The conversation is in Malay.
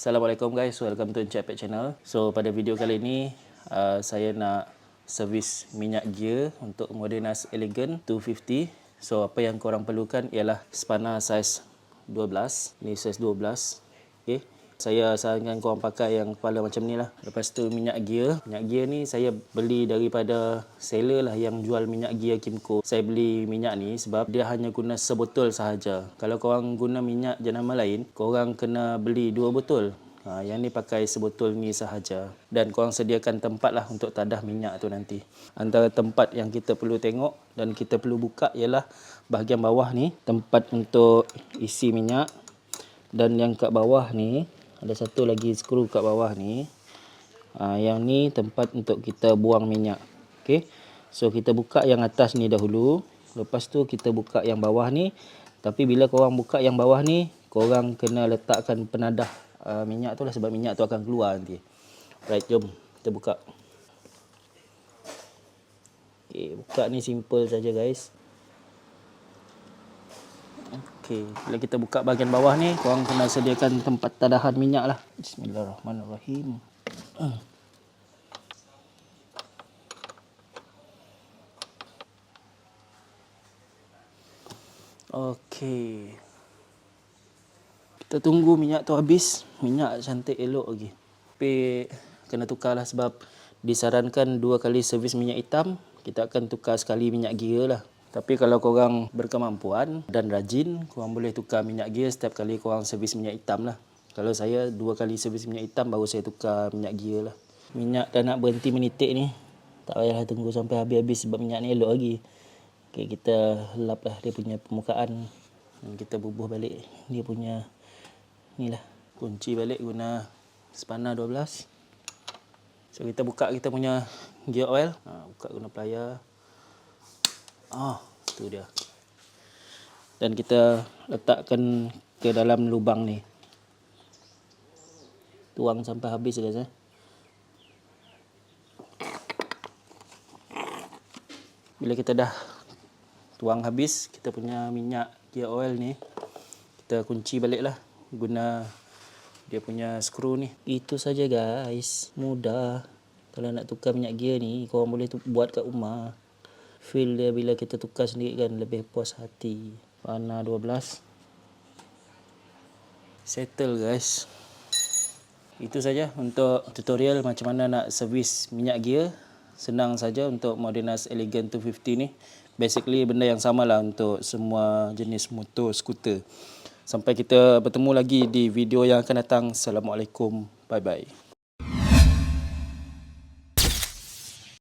Assalamualaikum guys, welcome to Encik Pet Channel. So pada video kali ini saya nak servis minyak gear untuk Modenas Elegant 250. So apa yang korang perlukan ialah spanner saiz 12. Ni saiz 12. Okay. Saya sarankan korang pakai yang kepala macam ni lah. Lepas tu minyak gear. Minyak gear ni saya beli daripada seller lah yang jual minyak gear Kimco. Saya beli minyak ni sebab dia hanya guna sebotol sahaja. Kalau korang guna minyak jenama lain, korang kena beli 2 botol. Yang ni pakai sebotol ni sahaja. Dan korang sediakan tempat lah untuk tadah minyak tu nanti. Antara tempat yang kita perlu tengok dan kita perlu buka ialah bahagian bawah ni. Tempat untuk isi minyak. Dan yang kat bawah ni, ada satu lagi skru kat bawah ni. Yang ni tempat untuk kita buang minyak. Okay. So kita buka yang atas ni dahulu. Lepas tu kita buka yang bawah ni. Tapi bila korang buka yang bawah ni, korang kena letakkan penadah minyak tu lah. Sebab minyak tu akan keluar nanti. Right, jom kita buka. Okay, buka ni simple saja guys. Okey, bila kita buka bahagian bawah ni, korang kena sediakan tempat tadahan minyak lah. Bismillahirrahmanirrahim. Okey. Kita tunggu minyak tu habis. Minyak cantik elok lagi. Tapi kena tukar lah sebab disarankan 2 kali servis minyak hitam. Kita akan tukar sekali minyak gear lah. Tapi kalau korang berkemampuan dan rajin, korang boleh tukar minyak gear setiap kali korang servis minyak hitam lah. Kalau saya 2 kali servis minyak hitam, baru saya tukar minyak gear lah. Minyak dah nak berhenti menitik ni. Tak payahlah tunggu sampai habis-habis sebab minyak ni elok lagi. Okay, kita lap lah dia punya permukaan. Dan kita bubuh balik dia punya ni lah. Kunci balik guna spanner 12. So kita buka kita punya gear oil. Buka guna plier. Tu dia. Dan kita letakkan ke dalam lubang ni. Tuang sampai habis guys. Bila kita dah tuang habis kita punya minyak gear oil ni, kita kunci balik lah guna dia punya skru ni. Itu saja guys. Mudah. Kalau nak tukar minyak gear ni, korang boleh buat kat rumah. Feel dia bila kita tukar sendiri kan lebih puas hati. Warna 12. Settle guys. Itu saja untuk tutorial macam mana nak servis minyak gear. Senang saja untuk Modenas Elegant 250 ni. Basically benda yang samalah untuk semua jenis motor skuter. Sampai kita bertemu lagi di video yang akan datang. Assalamualaikum. Bye bye.